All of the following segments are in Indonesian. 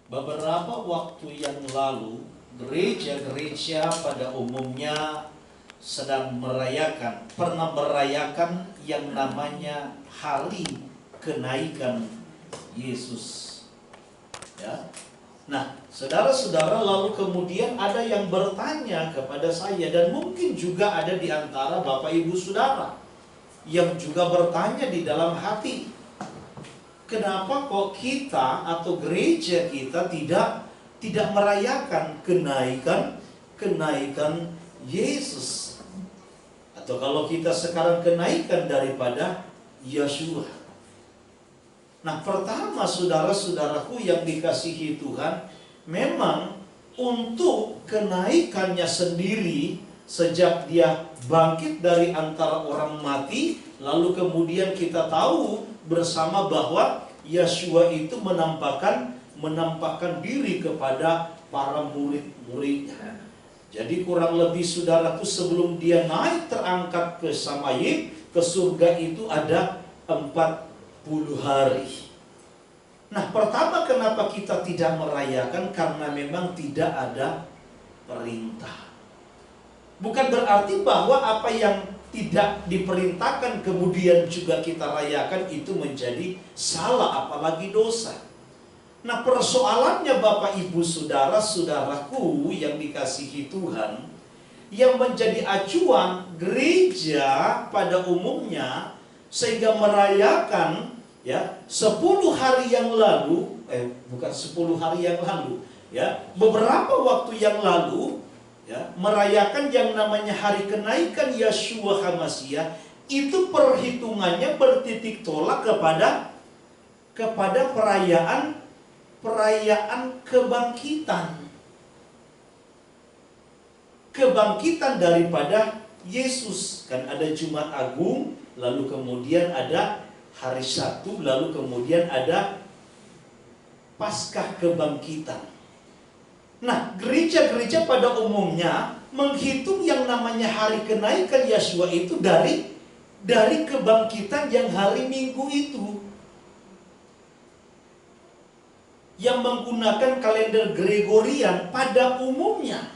Beberapa waktu yang lalu, gereja-gereja pada umumnya pernah merayakan yang namanya hari kenaikan Yesus. Ya. Nah, saudara-saudara, lalu kemudian ada yang bertanya kepada saya, dan mungkin juga ada di antara Bapak Ibu Saudara yang juga bertanya di dalam hati, kenapa kok kita atau gereja kita tidak merayakan kenaikan Yesus? Atau kalau kita sekarang kenaikan daripada Yeshua. Nah, pertama saudara-saudaraku yang dikasihi Tuhan, memang untuk kenaikannya sendiri sejak dia bangkit dari antara orang mati, lalu kemudian kita tahu bersama bahwa Yeshua itu menampakkan diri kepada para murid-muridnya. Jadi kurang lebih saudaraku, sebelum dia naik terangkat ke Samayim, ke surga itu ada 40 hari. Nah, pertama kenapa kita tidak merayakan? Karena memang tidak ada perintah. Bukan berarti bahwa apa yang tidak diperintahkan kemudian juga kita rayakan itu menjadi salah, apalagi dosa. Nah, persoalannya Bapak Ibu Saudara-saudaraku yang dikasihi Tuhan, yang menjadi acuan gereja pada umumnya sehingga merayakan 10 hari yang lalu, bukan 10 hari yang lalu, beberapa waktu yang lalu, merayakan yang namanya hari kenaikan Yeshua HaMashiach, itu perhitungannya bertitik tolak kepada perayaan kebangkitan daripada Yesus. Kan ada Jumat Agung, lalu kemudian ada hari Sabtu, lalu kemudian ada Paskah kebangkitan. Nah, gereja-gereja pada umumnya menghitung yang namanya hari kenaikan Yeshua itu dari kebangkitan yang hari Minggu itu, yang menggunakan kalender Gregorian pada umumnya.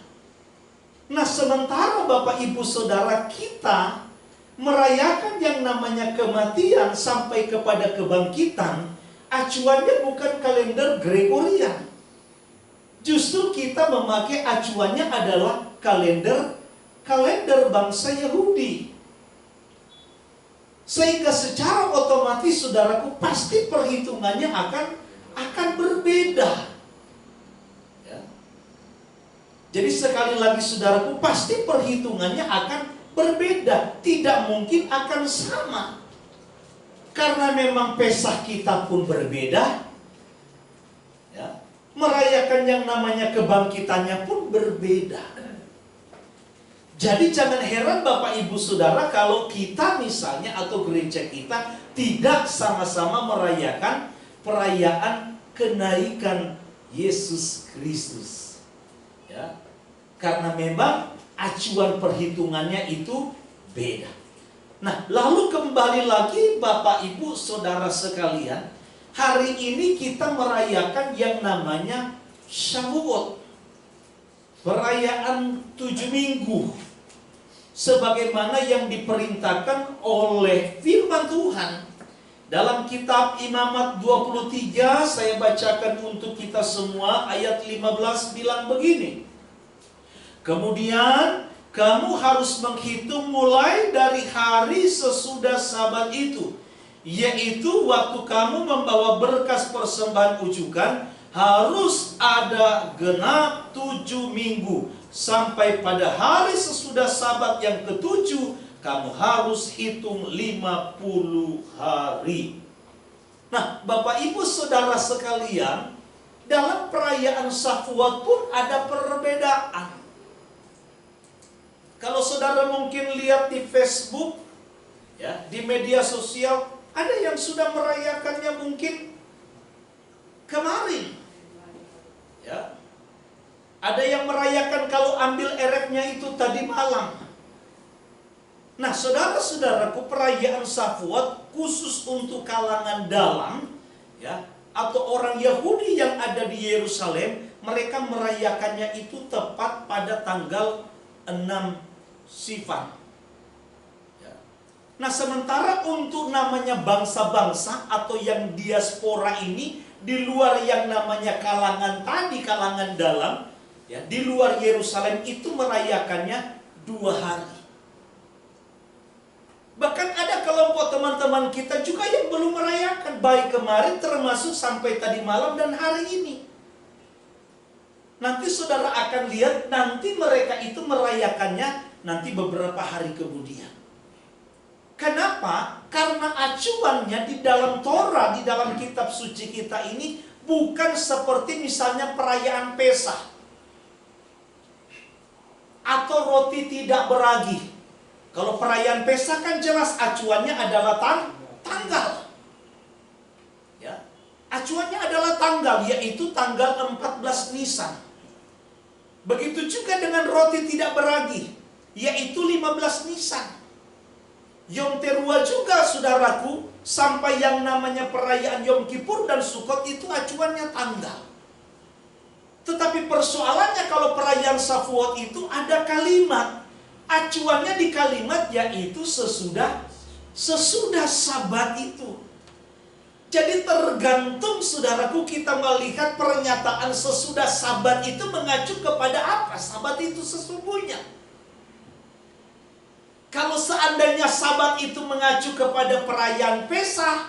Nah, sementara Bapak Ibu Saudara kita merayakan yang namanya kematian sampai kepada kebangkitan, acuannya bukan kalender Gregorian. Justru kita memakai acuannya adalah kalender bangsa Yahudi. Sehingga secara otomatis saudaraku pasti perhitungannya akan berbeda. Ya. Jadi sekali lagi saudaraku, pasti perhitungannya akan berbeda, tidak mungkin akan sama. Karena memang Pesah kita pun berbeda, merayakan yang namanya kebangkitannya pun berbeda. Jadi jangan heran Bapak Ibu Saudara kalau kita misalnya atau gereja kita tidak sama-sama merayakan perayaan kenaikan Yesus Kristus. Ya. Karena memang acuan perhitungannya itu beda. Nah, lalu kembali lagi Bapak Ibu Saudara sekalian, hari ini kita merayakan yang namanya Shavuot, perayaan 7 minggu, sebagaimana yang diperintahkan oleh firman Tuhan. Dalam kitab Imamat 23, saya bacakan untuk kita semua, ayat 15 bilang begini. Kemudian kamu harus menghitung mulai dari hari sesudah Sabat itu, yaitu waktu kamu membawa berkas persembahan ujukan, harus ada genap 7 minggu. Sampai pada hari sesudah Sabat yang ke-7, kamu harus hitung 50 hari. Nah, Bapak Ibu Saudara sekalian, dalam perayaan Shavuot pun ada perbedaan. Kalau saudara mungkin lihat di Facebook, di media sosial, ada yang sudah merayakannya mungkin kemarin. Ada yang merayakan kalau ambil ereknya itu tadi malam. Nah, saudara-saudaraku, perayaan Shavuot khusus untuk kalangan dalam, atau orang Yahudi yang ada di Yerusalem, mereka merayakannya itu tepat pada tanggal 6 Sivan. Ya. Nah, sementara untuk namanya bangsa-bangsa atau yang diaspora ini, di luar yang namanya kalangan tadi, kalangan dalam, ya, di luar Yerusalem itu merayakannya 2 hari. Bahkan ada kelompok teman-teman kita juga yang belum merayakan, baik kemarin termasuk sampai tadi malam dan hari ini. Nanti saudara akan lihat, nanti mereka itu merayakannya nanti beberapa hari kemudian. Kenapa? Karena acuannya di dalam Torah, di dalam kitab suci kita ini bukan seperti misalnya perayaan Pesa atau roti tidak beragi. Kalau perayaan Pesa kan jelas acuannya adalah tanggal. Ya. Acuannya adalah tanggal, yaitu tanggal 14 Nisan. Begitu juga dengan roti tidak beragi, yaitu 15 Nisan. Yom Teruah juga, saudaraku, sampai yang namanya perayaan Yom Kippur dan Sukot itu acuannya tanggal. Tetapi persoalannya kalau perayaan Shavuot itu ada kalimat. Acuannya di kalimat yaitu sesudah Sabat itu. Jadi tergantung saudaraku kita melihat pernyataan sesudah Sabat itu mengacu kepada apa Sabat itu sesungguhnya. Kalau seandainya Sabat itu mengacu kepada perayaan Pesah,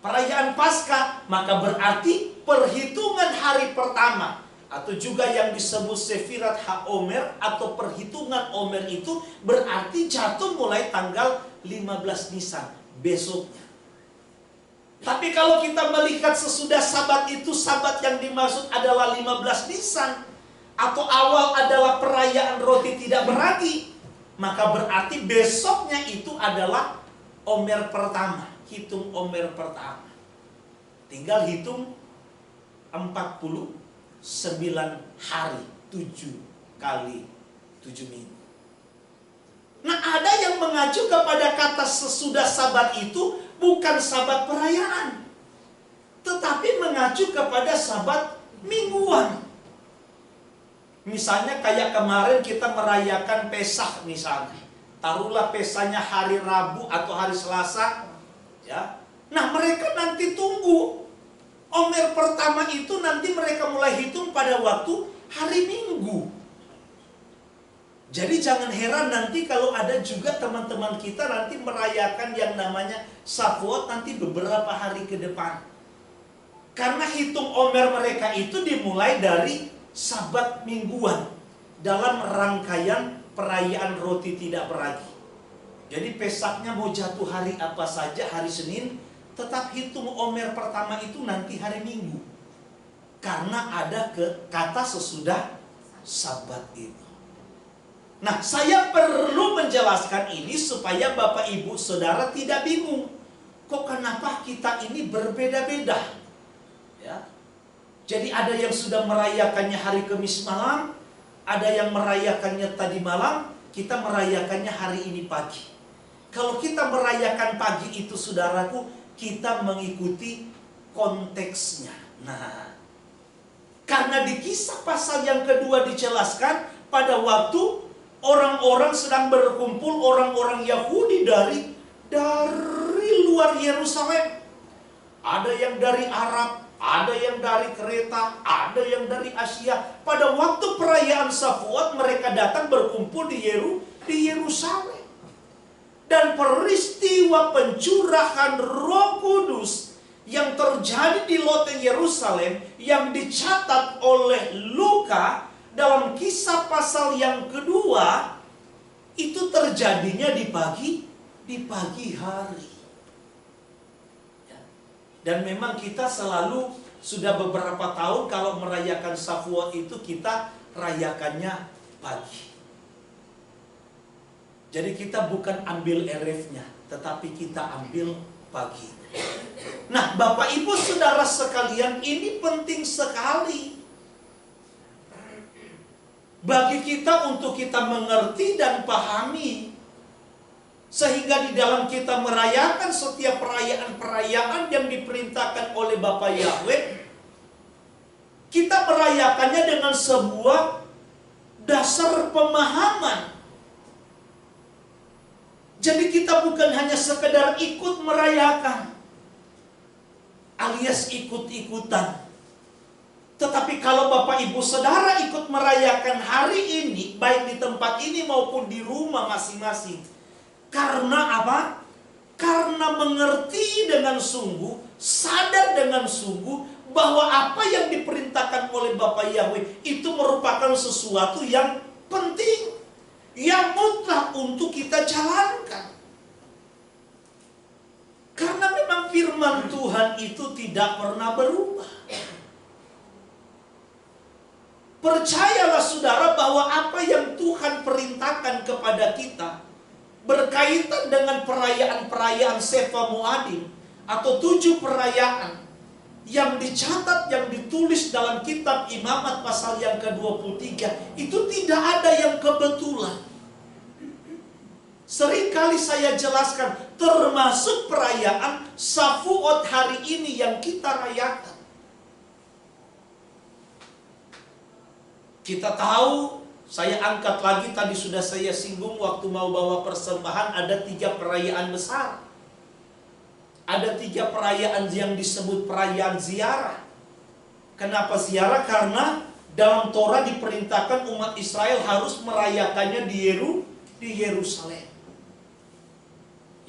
perayaan Paskah, maka berarti perhitungan hari pertama atau juga yang disebut Sefirat HaOmer atau perhitungan Omer itu berarti jatuh mulai tanggal 15 Nisan, besoknya. Tapi kalau kita melihat sesudah Sabat itu, Sabat yang dimaksud adalah 15 Nisan atau awal adalah perayaan roti tidak beragi, maka berarti besoknya itu adalah Omer pertama, hitung Omer pertama. Tinggal hitung 49 hari, 7 kali 7 minggu. Nah, ada yang mengacu kepada kata sesudah Sabat itu bukan Sabat perayaan, tetapi mengacu kepada Sabat mingguan. Misalnya kayak kemarin kita merayakan Pesah misalnya. Taruhlah Pesahnya hari Rabu atau hari Selasa, ya. Nah, mereka nanti tunggu Omer pertama itu nanti mereka mulai hitung pada waktu hari Minggu. Jadi jangan heran nanti kalau ada juga teman-teman kita nanti merayakan yang namanya Shavuot nanti beberapa hari ke depan. Karena hitung Omer mereka itu dimulai dari Sabat mingguan dalam rangkaian perayaan roti tidak beragi. Jadi Pesaknya mau jatuh hari apa saja, hari Senin, tetap hitung Omer pertama itu nanti hari Minggu. Karena ada kata sesudah Sabat itu. Nah, saya perlu menjelaskan ini supaya Bapak Ibu Saudara tidak bingung. Kok kenapa kita ini berbeda-beda? Ya. Jadi ada yang sudah merayakannya hari Kamis malam, ada yang merayakannya tadi malam, kita merayakannya hari ini pagi. Kalau kita merayakan pagi itu saudaraku, kita mengikuti konteksnya. Nah, karena di Kisah pasal yang kedua dijelaskan pada waktu orang-orang sedang berkumpul, orang-orang Yahudi dari luar Yerusalem. Ada yang dari Arab, ada yang dari Kreta, ada yang dari Asia. Pada waktu perayaan Shavuot mereka datang berkumpul di Yerusalem. Dan peristiwa pencurahan Roh Kudus yang terjadi di loteng Yerusalem yang dicatat oleh Luka dalam Kisah pasal yang kedua itu terjadinya di pagi hari. Dan memang kita selalu sudah beberapa tahun kalau merayakan Shavuot itu kita rayakannya pagi. Jadi kita bukan ambil erefnya, tetapi kita ambil pagi. Nah, Bapak Ibu Saudara sekalian, ini penting sekali bagi kita untuk kita mengerti dan pahami Sehingga di dalam kita merayakan setiap perayaan-perayaan yang diperintahkan oleh Bapa Yahweh, kita merayakannya dengan sebuah dasar pemahaman. Jadi kita bukan hanya sekedar ikut merayakan, alias ikut-ikutan. Tetapi kalau Bapak Ibu Saudara ikut merayakan hari ini, baik di tempat ini maupun di rumah masing-masing, karena apa? Karena mengerti dengan sungguh, sadar dengan sungguh bahwa apa yang diperintahkan oleh Bapa Yahweh itu merupakan sesuatu yang penting, yang mutlak untuk kita jalankan. Karena memang firman Tuhan itu tidak pernah berubah. Percayalah saudara bahwa apa yang Tuhan perintahkan kepada kita berkaitan dengan perayaan-perayaan Sefa Moadim atau 7 perayaan yang dicatat, yang ditulis dalam kitab Imamat pasal yang ke-23, itu tidak ada yang kebetulan. Seringkali saya jelaskan, termasuk perayaan Shavuot hari ini yang kita rayakan. Kita tahu, saya angkat lagi, tadi sudah saya singgung waktu mau bawa persembahan, ada 3 perayaan besar. Ada 3 perayaan yang disebut perayaan ziarah. Kenapa ziarah? Karena dalam Torah diperintahkan umat Israel harus merayakannya di Yerusalem.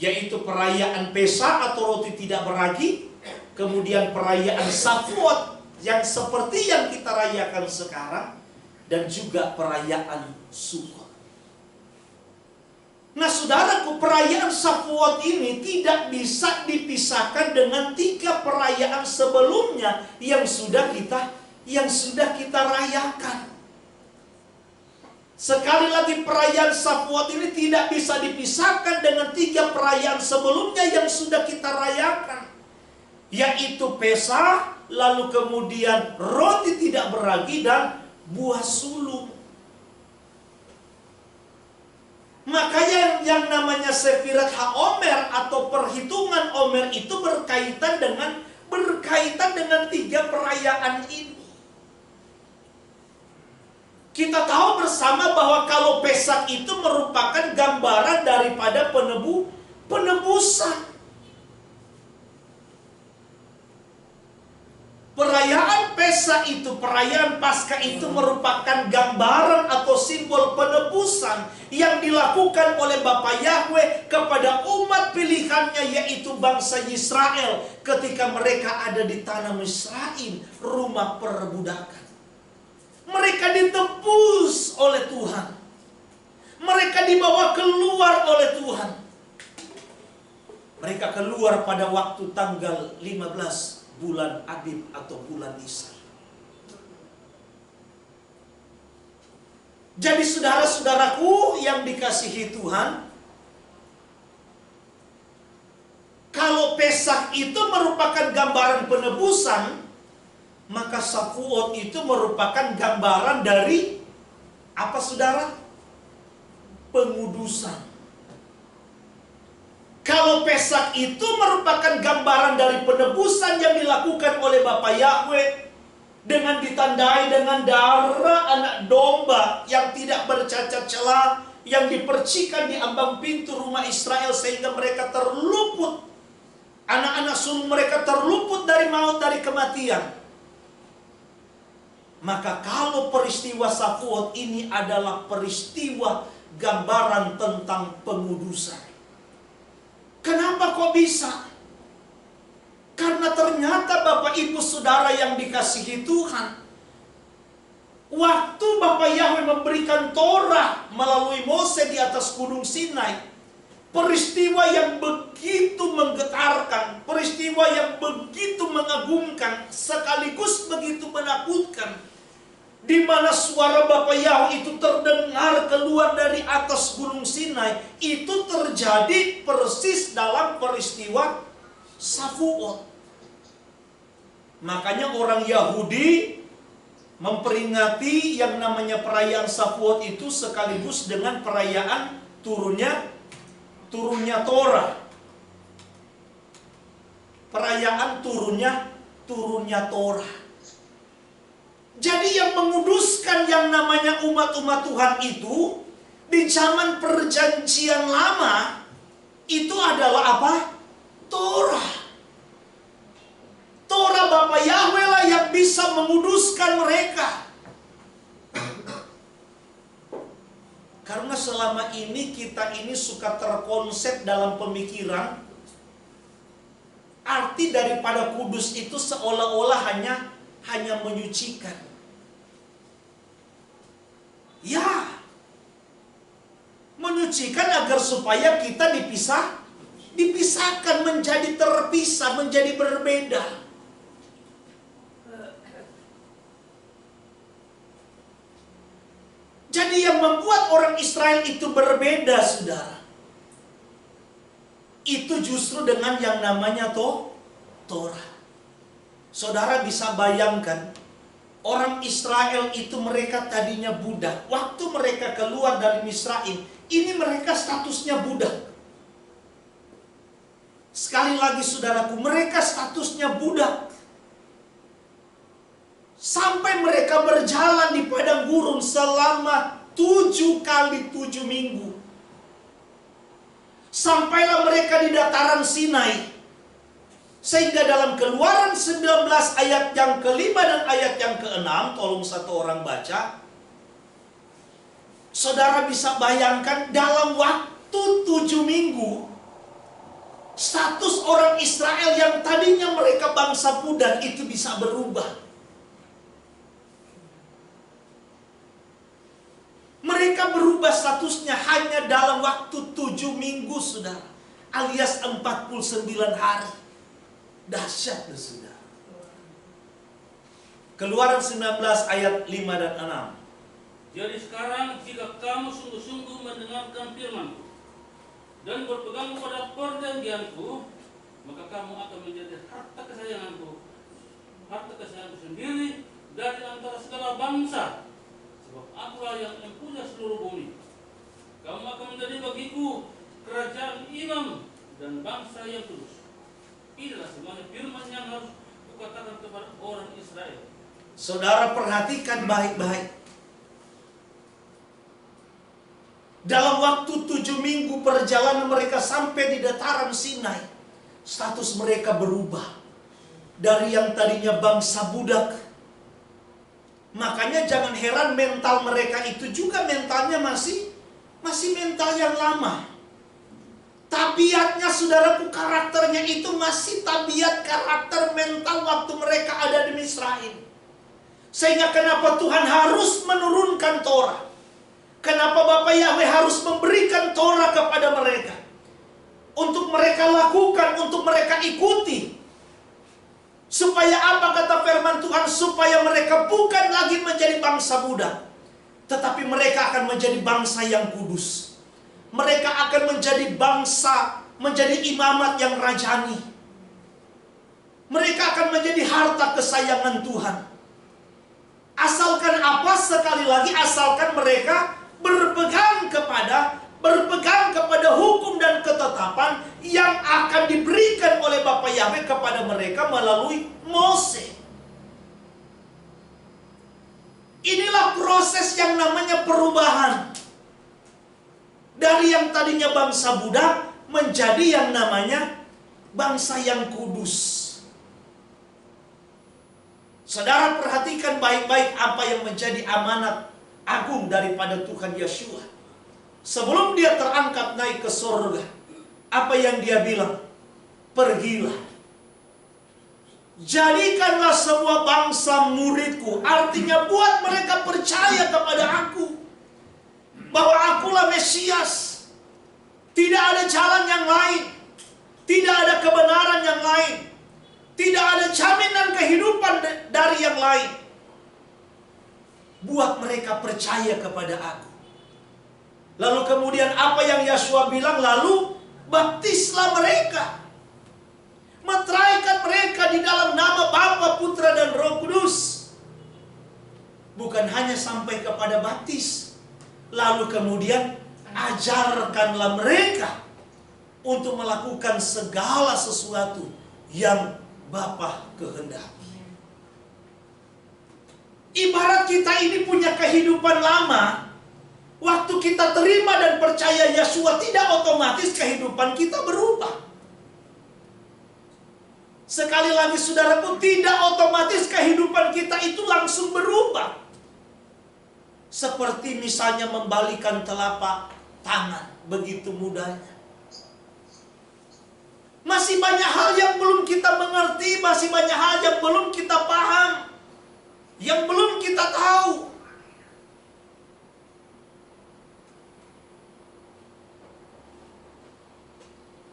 Yaitu perayaan Pesa atau roti tidak beragi, kemudian perayaan Shavuot yang seperti yang kita rayakan sekarang, dan juga perayaan Sukkot. Nah saudaraku, perayaan Shavuot ini tidak bisa dipisahkan dengan 3 perayaan sebelumnya yang sudah kita rayakan. Sekali lagi, perayaan Shavuot ini tidak bisa dipisahkan dengan 3 perayaan sebelumnya yang sudah kita rayakan, yaitu Pesa, lalu kemudian roti tidak beragi, dan buah sulung. Makanya yang namanya Sefirat HaOmer atau perhitungan Omer itu berkaitan dengan 3 perayaan ini. Kita tahu bersama bahwa kalau Pesak itu merupakan gambaran daripada penebusan. Perayaan Pesak itu, perayaan Paskah itu merupakan gambaran atau simbol penebusan yang dilakukan oleh Bapa Yahweh kepada umat pilihannya, yaitu bangsa Israel ketika mereka ada di tanah Misraim, rumah perbudakan. Mereka ditebus oleh Tuhan. Mereka dibawa keluar oleh Tuhan. Mereka keluar pada waktu tanggal 15 bulan Abib atau bulan Nisan. Jadi saudara-saudaraku yang dikasihi Tuhan, kalau Pesak itu merupakan gambaran penebusan, maka Shavuot itu merupakan gambaran dari apa saudara? Pengudusan. Kalau Pesak itu merupakan gambaran dari penebusan yang dilakukan oleh Bapa Yahweh dengan ditandai dengan darah anak domba yang tidak bercacat celah, yang dipercikan di ambang pintu rumah Israel sehingga mereka terluput, anak-anak sulung mereka terluput dari maut, dari kematian. Maka kalau peristiwa Shavuot ini adalah peristiwa gambaran tentang pengudusan. Kenapa kok bisa? Karena ternyata Bapak Ibu Saudara yang dikasihi Tuhan, waktu Bapa Yahweh memberikan Torah melalui Mose di atas Gunung Sinai, peristiwa yang begitu menggetarkan, peristiwa yang begitu mengagumkan, sekaligus begitu menakutkan, di mana suara Bapa Yahweh itu terdengar keluar dari atas Gunung Sinai, itu terjadi persis dalam peristiwa Shavuot. Makanya orang Yahudi memperingati yang namanya perayaan Shavuot itu sekaligus dengan perayaan turunnya turunnya Torah. Perayaan turunnya Torah. Jadi yang menguduskan yang namanya umat-umat Tuhan itu di zaman perjanjian lama itu adalah apa? Torah. Torah Bapa Yahweh lah yang bisa menguduskan mereka. Karena selama ini kita ini suka terkonsep dalam pemikiran arti daripada kudus itu seolah-olah hanya menyucikan. Ya, menyucikan agar supaya kita dipisahkan, menjadi terpisah, menjadi berbeda. Jadi yang membuat orang Israel itu berbeda, saudara, itu justru dengan yang namanya Torah. Saudara bisa bayangkan, orang Israel itu mereka tadinya budak. Waktu mereka keluar dari Misraim, ini mereka statusnya budak. Sekali lagi saudaraku, mereka statusnya budak. Sampai mereka berjalan di padang gurun selama 7 kali 7 minggu. Sampailah mereka di dataran Sinai. Sehingga dalam Keluaran 19 ayat yang ke-5 dan ayat yang ke-6, tolong satu orang baca. Saudara bisa bayangkan dalam waktu 7 minggu, status orang Israel yang tadinya mereka bangsa budak itu bisa berubah. Mereka berubah statusnya hanya dalam waktu 7 minggu, saudara. Alias 49 hari. Dahsyat, saudara. Keluaran 19 ayat 5 dan 6. Jadi sekarang jika kamu sungguh-sungguh mendengarkan firman-Ku dan berpegang pada perjanjian-Ku, maka kamu akan menjadi harta kesayangan-Ku, harta kesayangan-Ku sendiri dari antara segala bangsa. Sebab Akulah yang mempunyai seluruh bumi. Kamu akan menjadi bagiku kerajaan imam dan bangsa yang kudus. Inilah semuanya firman yang harus kukatakan kepada orang Israel. Saudara perhatikan baik-baik. Dalam waktu 7 minggu perjalanan mereka sampai di dataran Sinai, status mereka berubah. Dari yang tadinya bangsa budak. Makanya jangan heran mental mereka itu juga mentalnya masih mental yang lama. Tabiatnya saudaraku, karakternya itu masih tabiat karakter mental waktu mereka ada di Misraim. Sehingga kenapa Tuhan harus menurunkan Torah? Kenapa Bapa Yahweh harus memberikan Torah kepada mereka? Untuk mereka lakukan, untuk mereka ikuti. Supaya apa kata firman Tuhan? Supaya mereka bukan lagi menjadi bangsa budak, tetapi mereka akan menjadi bangsa yang kudus. Mereka akan menjadi bangsa, menjadi imamat yang rajani. Mereka akan menjadi harta kesayangan Tuhan. Asalkan apa? Sekali lagi, asalkan mereka berpegang kepada hukum dan ketetapan yang akan diberikan oleh Bapa Yahweh kepada mereka melalui Mose. Inilah proses yang namanya perubahan. Dari yang tadinya bangsa budak menjadi yang namanya bangsa yang kudus. Saudara perhatikan baik-baik apa yang menjadi amanat agung daripada Tuhan Yeshua. Sebelum dia terangkat naik ke surga, apa yang dia bilang? Pergilah, jadikanlah semua bangsa muridku. Artinya buat mereka percaya kepada aku, bahwa akulah Mesias. Tidak ada jalan yang lain, tidak ada kebenaran yang lain, tidak ada jaminan kehidupan dari yang lain. Buat mereka percaya kepada aku. Lalu kemudian apa yang Yeshua bilang? Lalu baptislah mereka. Meteraikan mereka di dalam nama Bapa, Putra, dan Roh Kudus. Bukan hanya sampai kepada baptis. Lalu kemudian ajarkanlah mereka untuk melakukan segala sesuatu yang Bapa kehendaki. Ibarat kita ini punya kehidupan lama, waktu kita terima dan percaya Yesua, tidak otomatis kehidupan kita berubah. Sekali lagi saudaraku, tidak otomatis kehidupan kita itu langsung berubah. Seperti misalnya membalikan telapak tangan, begitu mudahnya. Masih banyak hal yang belum kita mengerti, masih banyak hal yang belum kita paham, yang belum kita tahu.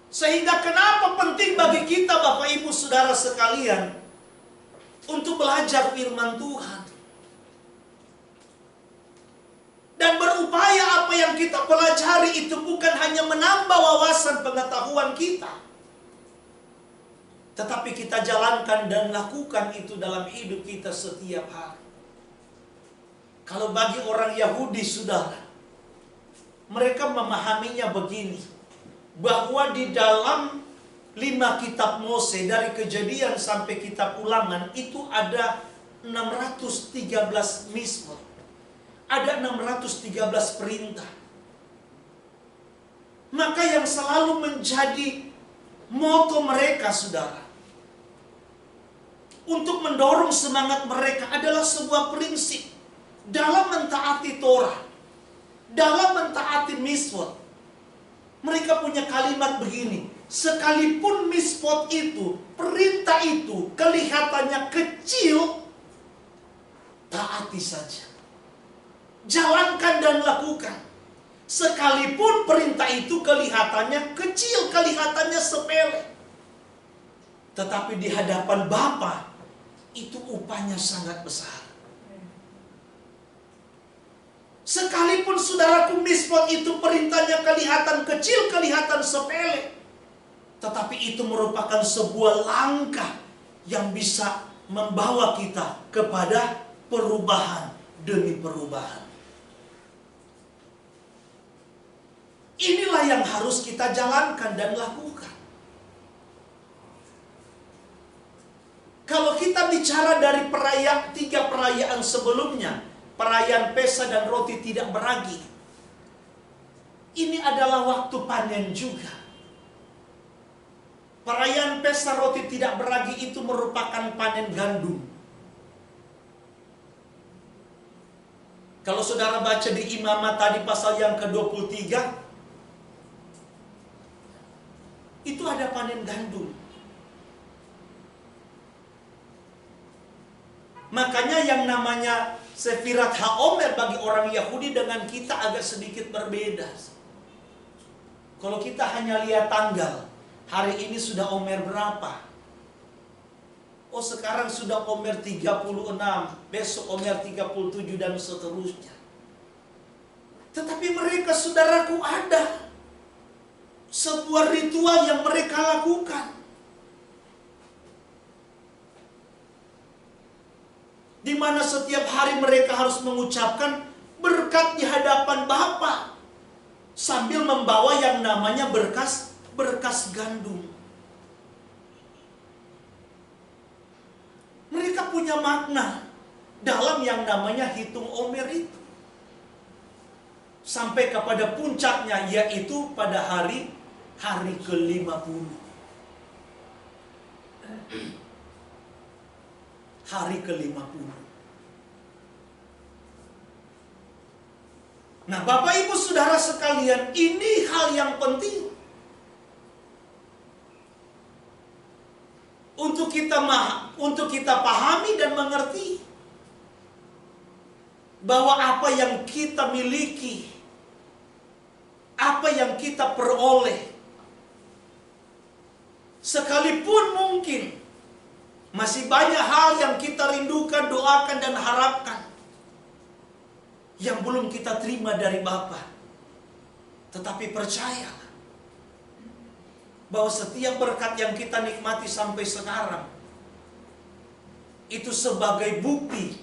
Sehingga kenapa penting bagi kita Bapak Ibu Saudara sekalian untuk belajar firman Tuhan. Dan berupaya apa yang kita pelajari itu bukan hanya menambah wawasan pengetahuan kita, tetapi kita jalankan dan lakukan itu dalam hidup kita setiap hari. Kalau bagi orang Yahudi saudara, mereka memahaminya begini, bahwa di dalam 5 kitab Mose dari Kejadian sampai kitab Ulangan itu ada 613 mismot. Ada 613 perintah. Maka yang selalu menjadi moto mereka saudara, untuk mendorong semangat mereka adalah sebuah prinsip dalam mentaati Torah, dalam mentaati mismot. Mereka punya kalimat begini, sekalipun mismot itu, perintah itu kelihatannya kecil, taati saja. Jalankan dan lakukan. Sekalipun perintah itu kelihatannya kecil, kelihatannya sepele, tetapi di hadapan Bapa itu upahnya sangat besar. Sekalipun saudaraku mismot itu perintahnya kelihatan kecil, kelihatan sepele, tetapi itu merupakan sebuah langkah yang bisa membawa kita kepada perubahan demi perubahan. Inilah yang harus kita jalankan dan lakukan. Kalau kita bicara dari 3 perayaan sebelumnya, perayaan Pesta dan roti tidak beragi, ini adalah waktu panen juga. Perayaan Pesta roti tidak beragi itu merupakan panen gandum. Kalau saudara baca di Imamat tadi pasal yang ke-23, itu ada panen gandum. Makanya yang namanya Sefirat HaOmer bagi orang Yahudi dengan kita agak sedikit berbeda. Kalau kita hanya lihat tanggal, hari ini sudah Omer berapa? Oh sekarang sudah Omer 36, besok Omer 37 dan seterusnya. Tetapi mereka saudaraku ada sebuah ritual yang mereka lakukan, di mana setiap hari mereka harus mengucapkan berkat di hadapan Bapa sambil membawa yang namanya berkas gandum. Mereka punya makna dalam yang namanya hitung Omer itu, sampai kepada puncaknya yaitu pada hari ke-50. Hari ke-50. Nah, Bapak Ibu Saudara sekalian, ini hal yang penting untuk kita pahami dan mengerti bahwa apa yang kita miliki, apa yang kita peroleh, sekalipun mungkin masih banyak hal yang kita rindukan, doakan dan harapkan yang belum kita terima dari Bapa, tetapi percayalah bahwa setiap berkat yang kita nikmati sampai sekarang itu sebagai bukti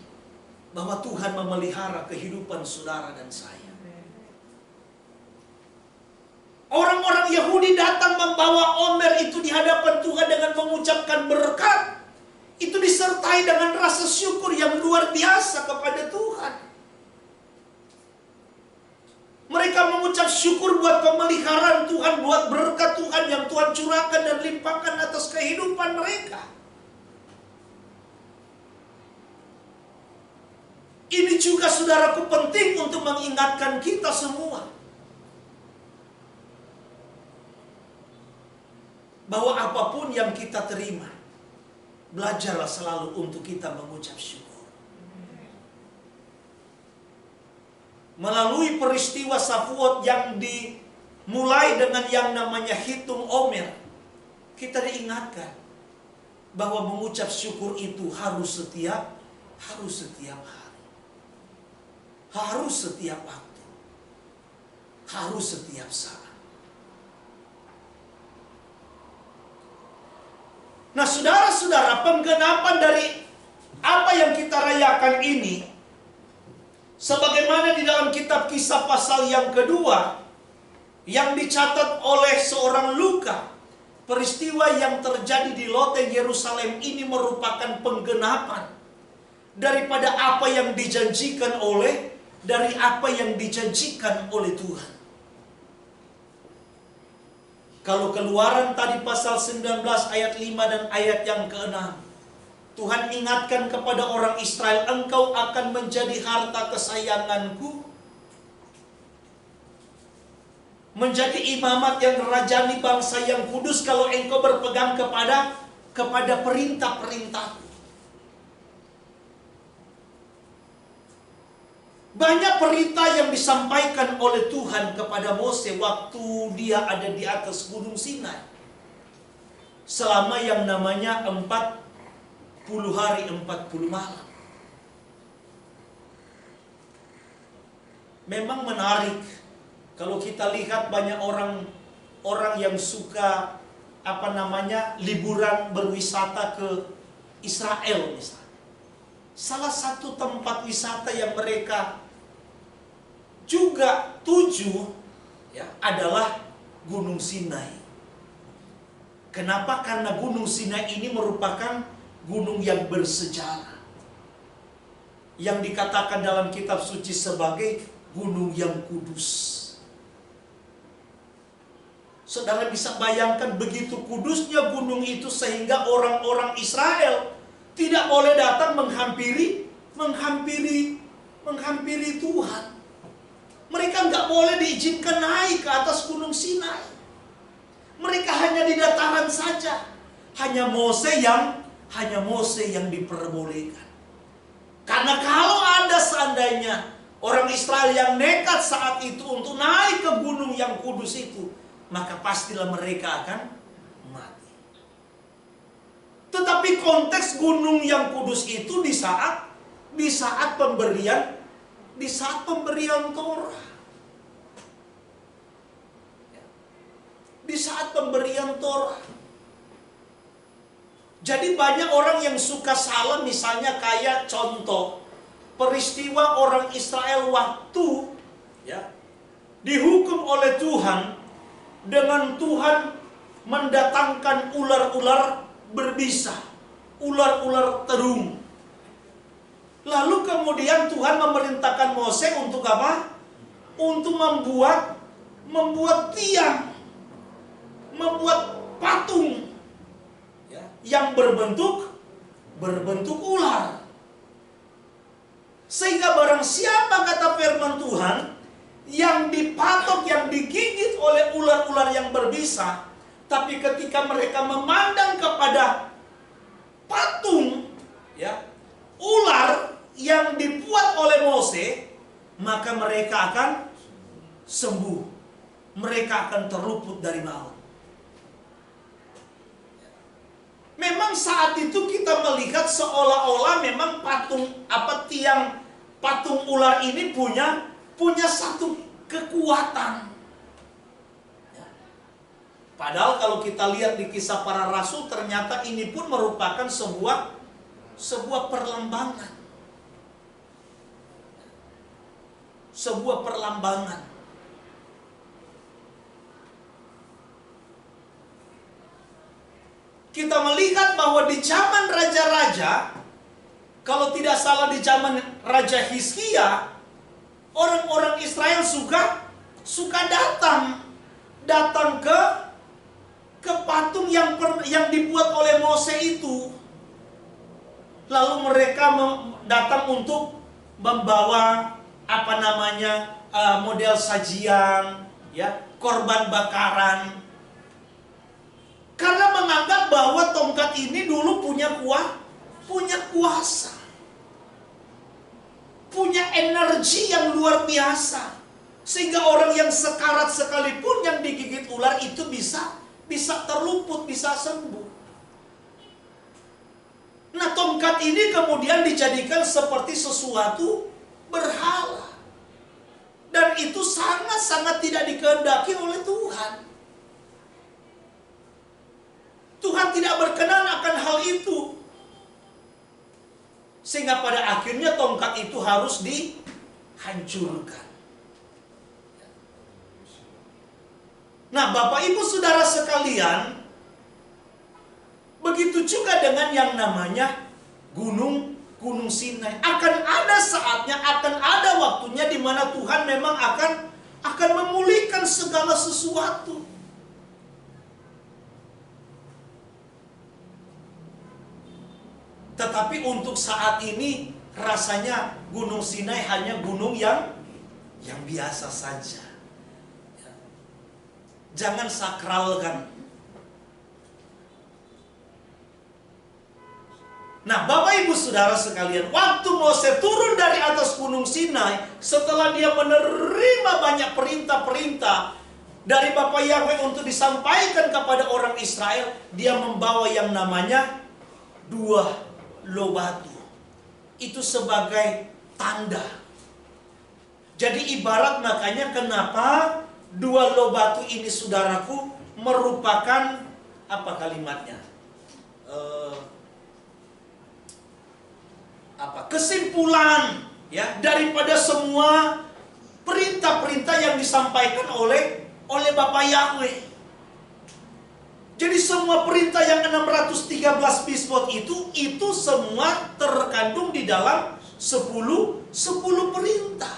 bahwa Tuhan memelihara kehidupan saudara dan saya. Orang-orang Yahudi datang membawa omer itu di hadapan Tuhan dengan mengucapkan berkat, itu disertai dengan rasa syukur yang luar biasa kepada Tuhan. Mereka mengucap syukur buat pemeliharaan Tuhan, buat berkat Tuhan yang Tuhan curahkan dan limpahkan atas kehidupan mereka. Ini juga saudaraku penting untuk mengingatkan kita semua, bahwa apapun yang kita terima, belajarlah selalu untuk kita mengucap syukur. Melalui peristiwa Shavuot yang dimulai dengan yang namanya hitung omer, kita diingatkan bahwa mengucap syukur itu harus setiap hari, harus setiap waktu, harus setiap saat. Nah, saudara-saudara, penggenapan dari apa yang kita rayakan ini, sebagaimana di dalam kitab Kisah pasal yang kedua, yang dicatat oleh seorang Luka, peristiwa yang terjadi di loteng Yerusalem ini merupakan penggenapan daripada apa yang dijanjikan oleh Tuhan. Kalau Keluaran tadi pasal 19 ayat 5 dan ayat yang ke-6, Tuhan ingatkan kepada orang Israel, engkau akan menjadi harta kesayanganku, menjadi imamat yang rajani, bangsa yang kudus, kalau engkau berpegang kepada perintah-perintahku. Banyak perintah yang disampaikan oleh Tuhan kepada Mose waktu dia ada di atas Gunung Sinai. Selama yang namanya 40 hari 40 malam. Memang menarik kalau kita lihat banyak orang yang suka liburan berwisata ke Israel misalnya. Salah satu tempat wisata yang mereka juga tuju adalah Gunung Sinai. Kenapa? Karena Gunung Sinai ini merupakan gunung yang bersejarah, yang dikatakan dalam kitab suci sebagai gunung yang kudus. Saudara bisa bayangkan begitu kudusnya gunung itu sehingga orang-orang Israel tidak boleh datang menghampiri Tuhan. Mereka nggak boleh diizinkan naik ke atas Gunung Sinai. Mereka hanya di dataran saja. Hanya Mose yang diperbolehkan. Karena kalau ada seandainya orang Israel yang nekat saat itu untuk naik ke gunung yang kudus itu, maka pastilah mereka akan mati. Tetapi konteks gunung yang kudus itu di saat pemberian Torah. Di saat pemberian Torah. Jadi banyak orang yang suka salah, misalnya kayak contoh peristiwa orang Israel waktu dihukum oleh Tuhan dengan Tuhan mendatangkan ular-ular berbisa, ular-ular terung. Lalu kemudian Tuhan memerintahkan Mose untuk apa? Untuk membuat tiang, membuat patung yang berbentuk ular. Sehingga barang siapa, kata firman Tuhan, yang dipatok, yang digigit oleh ular-ular yang berbisa, tapi ketika mereka memandang kepada patung ular yang dibuat oleh Mose, maka mereka akan sembuh. Mereka akan terluput dari maut. Memang saat itu kita melihat seolah-olah memang tiang patung ular ini punya satu kekuatan. Padahal kalau kita lihat di Kisah Para Rasul, ternyata ini pun merupakan sebuah perlambangan. Sebuah perlambangan. kita melihat bahwa di zaman raja-raja, kalau tidak salah di zaman Raja Hizkia, orang-orang Israel suka datang ke patung yang dibuat oleh Mose itu. Lalu mereka datang untuk membawa model sajian, ya, korban bakaran. Karena menganggap bahwa tongkat ini dulu punya kuasa, punya energi yang luar biasa, sehingga orang yang sekarat sekalipun yang digigit ular itu bisa terluput, bisa sembuh. Nah, tongkat ini kemudian dijadikan seperti sesuatu berhala. Dan itu sangat-sangat tidak dikehendaki oleh Tuhan. Tuhan tidak berkenan akan hal itu. Sehingga pada akhirnya tongkat itu harus dihancurkan. Nah, Bapak Ibu Saudara sekalian, begitu juga dengan yang namanya Gunung Sinai. Akan ada saatnya, akan ada waktunya di mana Tuhan memang akan memulihkan segala sesuatu. Tetapi untuk saat ini rasanya Gunung Sinai hanya gunung yang biasa saja. Jangan sakralkan. Nah, Bapak Ibu Saudara sekalian, waktu Mose turun dari atas Gunung Sinai, setelah dia menerima banyak perintah-perintah dari Bapa Yahweh untuk disampaikan kepada orang Israel, dia membawa yang namanya 2 loh batu. Itu sebagai tanda. Jadi ibarat, makanya kenapa 2 loh batu ini, saudaraku, merupakan apa kalimatnya? Kesimpulan ya daripada semua perintah-perintah yang disampaikan oleh Bapa Yahweh. Jadi semua perintah yang 613 mitzvot itu semua terkandung di dalam 10 perintah.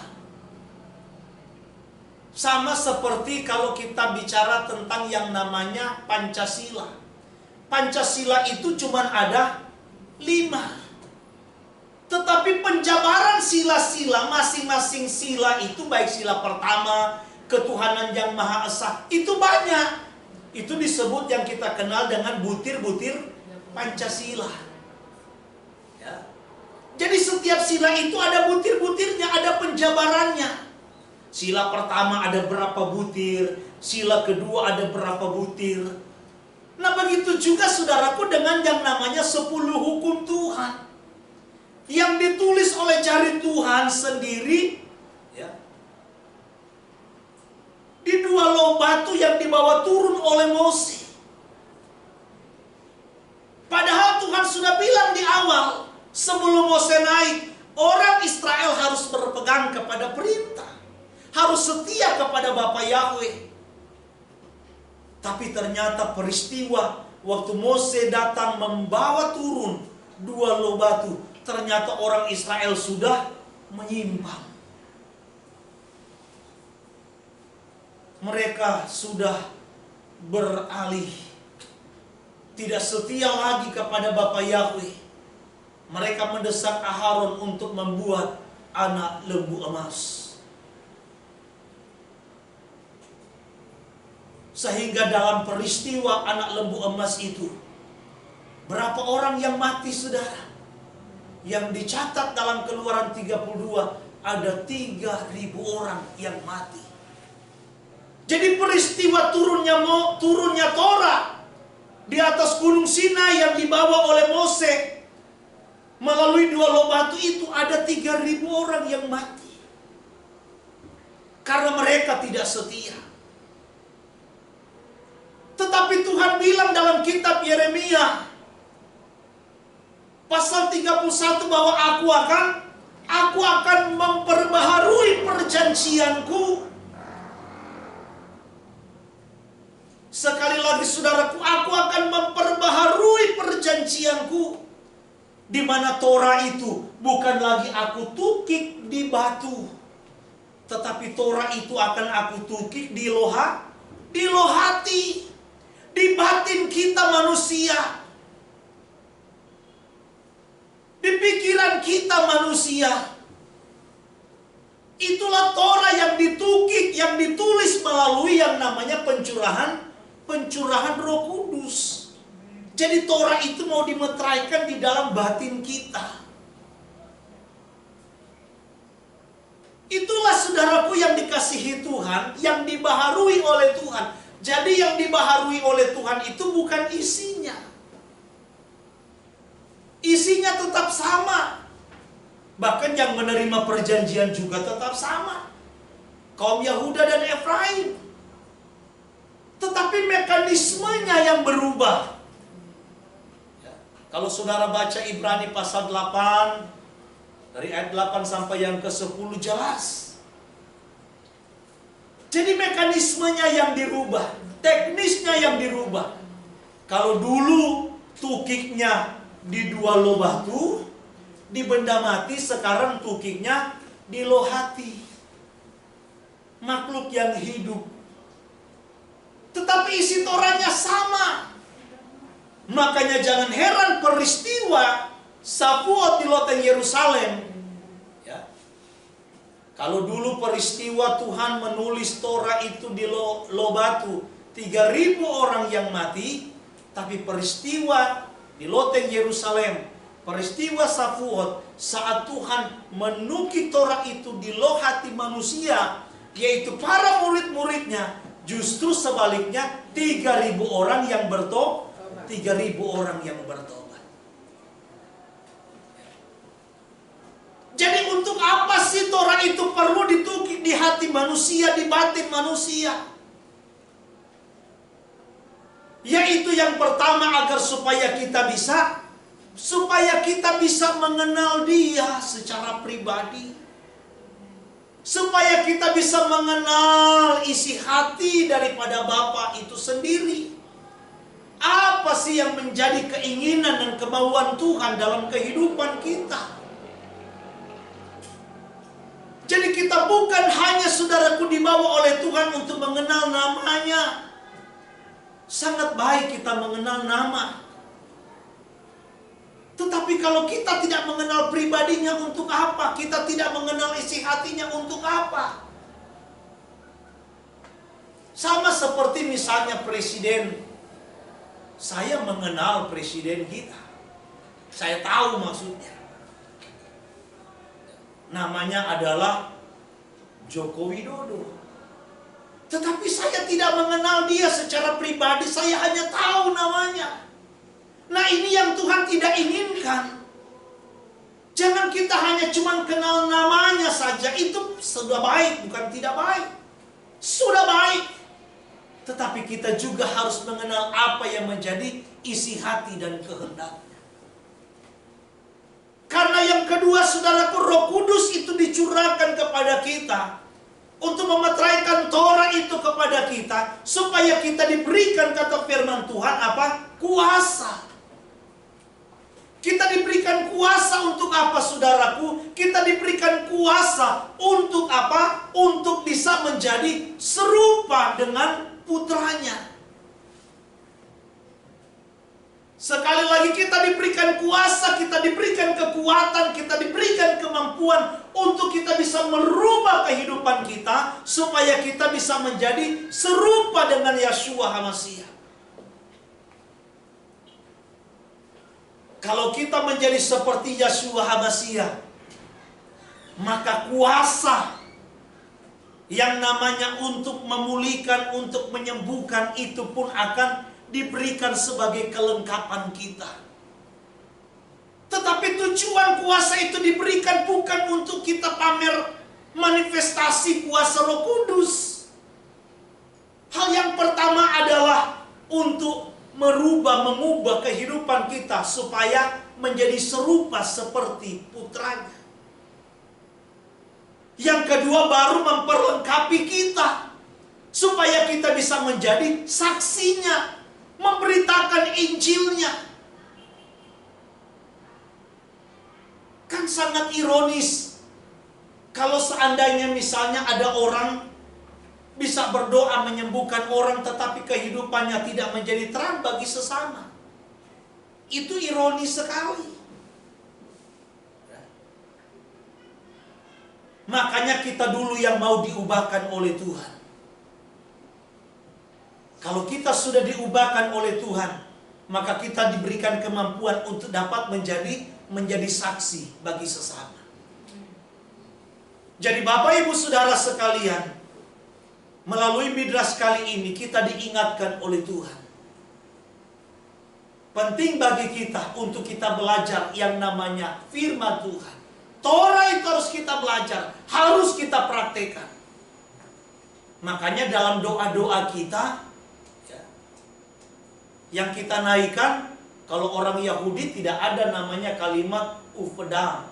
Sama seperti kalau kita bicara tentang yang namanya Pancasila. Pancasila itu cuma ada 5. Tetapi penjabaran sila-sila, masing-masing sila itu, baik sila pertama, ketuhanan yang Maha Esa, itu banyak. Itu disebut yang kita kenal dengan butir-butir Pancasila. Ya. Jadi setiap sila itu ada butir-butirnya, ada penjabarannya. Sila pertama ada berapa butir, sila kedua ada berapa butir. Nah, begitu juga saudaraku dengan yang namanya 10 hukum Tuhan, yang ditulis oleh jari Tuhan sendiri, ya, di 2 loh batu yang dibawa turun oleh Mose. Padahal Tuhan sudah bilang di awal, sebelum Mose naik, orang Israel harus berpegang kepada perintah, harus setia kepada Bapa Yahweh. Tapi ternyata peristiwa waktu Mose datang membawa turun 2 loh batu, ternyata orang Israel sudah menyimpang. Mereka sudah beralih, tidak setia lagi kepada Bapa Yahweh. Mereka mendesak Aharon untuk membuat anak lembu emas. Sehingga dalam peristiwa anak lembu emas itu, berapa orang yang mati, saudara? Yang dicatat dalam Keluaran 32, ada 3.000 orang yang mati. Jadi peristiwa turunnya Torah di atas Gunung Sinai yang dibawa oleh Mose melalui 2 loh batu itu, ada 3.000 orang yang mati karena mereka tidak setia. Tetapi Tuhan bilang dalam kitab Yeremia pasal 31 bahwa aku akan memperbaharui perjanjianku. Sekali lagi saudaraku, aku akan memperbaharui Di mana Torah itu bukan lagi aku tukik di batu, tetapi Torah itu akan aku tukik di hati, di batin kita manusia, di pikiran kita manusia. Itulah Torah yang ditukik, yang ditulis melalui yang namanya pencurahan Roh Kudus. Jadi Torah itu mau dimeteraikan di dalam batin kita. Itulah saudaraku yang dikasihi Tuhan, yang dibaharui oleh Tuhan. Jadi yang dibaharui oleh Tuhan itu bukan isinya. Isinya tetap sama. Bahkan yang menerima perjanjian juga tetap sama. Kaum Yahuda dan Efraim. Tetapi mekanismenya yang berubah. Kalau saudara baca Ibrani pasal 8, dari ayat 8 sampai yang ke-10 jelas. Jadi mekanismenya yang dirubah, teknisnya yang dirubah. Kalau dulu tukiknya di 2 loh batu, di benda mati, sekarang tukiknya di loh hati. Makhluk yang hidup. Tetapi isi Torahnya sama. Makanya jangan heran peristiwa Shavuot di loteng Yerusalem. Ya. Kalau dulu peristiwa Tuhan menulis Torah itu di loh batu, 3.000 orang yang mati. Tapi peristiwa di loteng Yerusalem, peristiwa Shavuot, saat Tuhan menukik Torah itu di loh hati manusia, yaitu para murid-muridnya, justru sebaliknya 3.000 orang yang bertobat. 3.000 orang yang bertobat. Jadi untuk apa sih Torah itu perlu ditukik di hati manusia, di batin manusia? Yaitu yang pertama agar supaya kita bisa mengenal Dia secara pribadi. Supaya kita bisa mengenal isi hati daripada Bapa itu sendiri. Apa sih yang menjadi keinginan dan kemauan Tuhan dalam kehidupan kita? Jadi kita bukan hanya saudaraku dibawa oleh Tuhan untuk mengenal namanya. Sangat baik kita mengenal nama. Tetapi kalau kita tidak mengenal pribadinya, untuk apa? Kita tidak mengenal isi hatinya, untuk apa? Sama seperti misalnya presiden. Saya mengenal presiden kita. Saya tahu maksudnya. Namanya adalah Joko Widodo. Tetapi saya tidak mengenal dia secara pribadi. Saya hanya tahu namanya. Nah, ini yang Tuhan tidak inginkan. Jangan kita hanya cuma kenal namanya saja. Itu sudah baik, bukan tidak baik. Sudah baik. Tetapi kita juga harus mengenal apa yang menjadi isi hati dan kehendaknya. Karena yang kedua, saudaraku, Roh Kudus itu dicurahkan kepada kita untuk memeteraikan Torah itu kepada kita, supaya kita diberikan, kata firman Tuhan, apa? Kuasa. Kita diberikan kuasa untuk apa, saudaraku? Kita diberikan kuasa untuk apa? Untuk bisa menjadi serupa dengan putranya. Sekali lagi kita diberikan kuasa, kita diberikan kekuatan, kita diberikan kemampuan untuk kita bisa merubah kehidupan kita, supaya kita bisa menjadi serupa dengan Yeshua HaMashiach. Kalau kita menjadi seperti Yeshua HaMashiach, maka kuasa yang namanya untuk memulihkan, untuk menyembuhkan, itu pun akan diberikan sebagai kelengkapan kita. Tetapi tujuan kuasa itu diberikan bukan untuk kita pamer manifestasi kuasa Roh Kudus. Hal yang pertama adalah untuk mengubah kehidupan kita supaya menjadi serupa seperti putranya. Yang kedua, baru memperlengkapi kita supaya kita bisa menjadi saksinya, memberitakan Injilnya. sangat ironis kalau seandainya misalnya ada orang bisa berdoa menyembuhkan orang tetapi kehidupannya tidak menjadi terang bagi sesama. Itu ironis sekali. Makanya kita dulu yang mau diubahkan oleh Tuhan. Kalau kita sudah diubahkan oleh Tuhan, maka kita diberikan kemampuan untuk dapat menjadi saksi bagi sesama. Jadi Bapak Ibu Saudara sekalian, melalui Midras kali ini kita diingatkan oleh Tuhan. Penting bagi kita untuk kita belajar yang namanya firman Tuhan. Torah itu harus kita belajar, harus kita praktekkan. Makanya dalam doa-doa kita, yang kita naikkan, kalau orang Yahudi tidak ada namanya kalimat ufedam,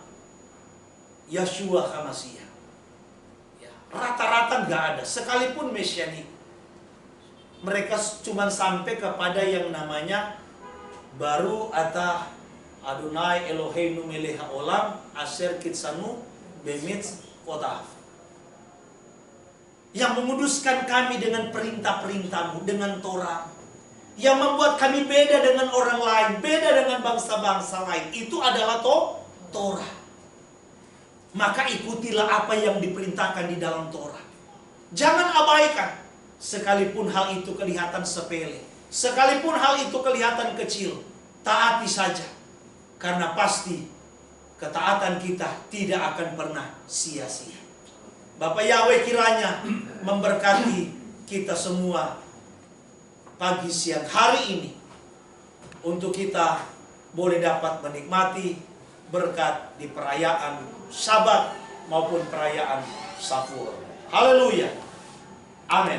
Yeshua HaMashiach. Rata-rata nggak ada, sekalipun Mesianik. Mereka cuma sampai kepada yang namanya baru atau Adonai Eloheinu melech haolam asher kitsanu bemitz kotaf. Yang menguduskan kami dengan perintah-perintahmu, dengan Torah. Yang membuat kami beda dengan orang lain, beda dengan bangsa-bangsa lain. Itu adalah Torah. Maka ikutilah apa yang diperintahkan di dalam Torah. Jangan abaikan. Sekalipun hal itu kelihatan sepele, sekalipun hal itu kelihatan kecil, taati saja. Karena pasti ketaatan kita tidak akan pernah sia-sia. Bapak Yahweh kiranya memberkati kita semua pagi siang hari ini, untuk kita boleh dapat menikmati berkat di perayaan Sabat maupun perayaan Safur. Haleluya. Amin.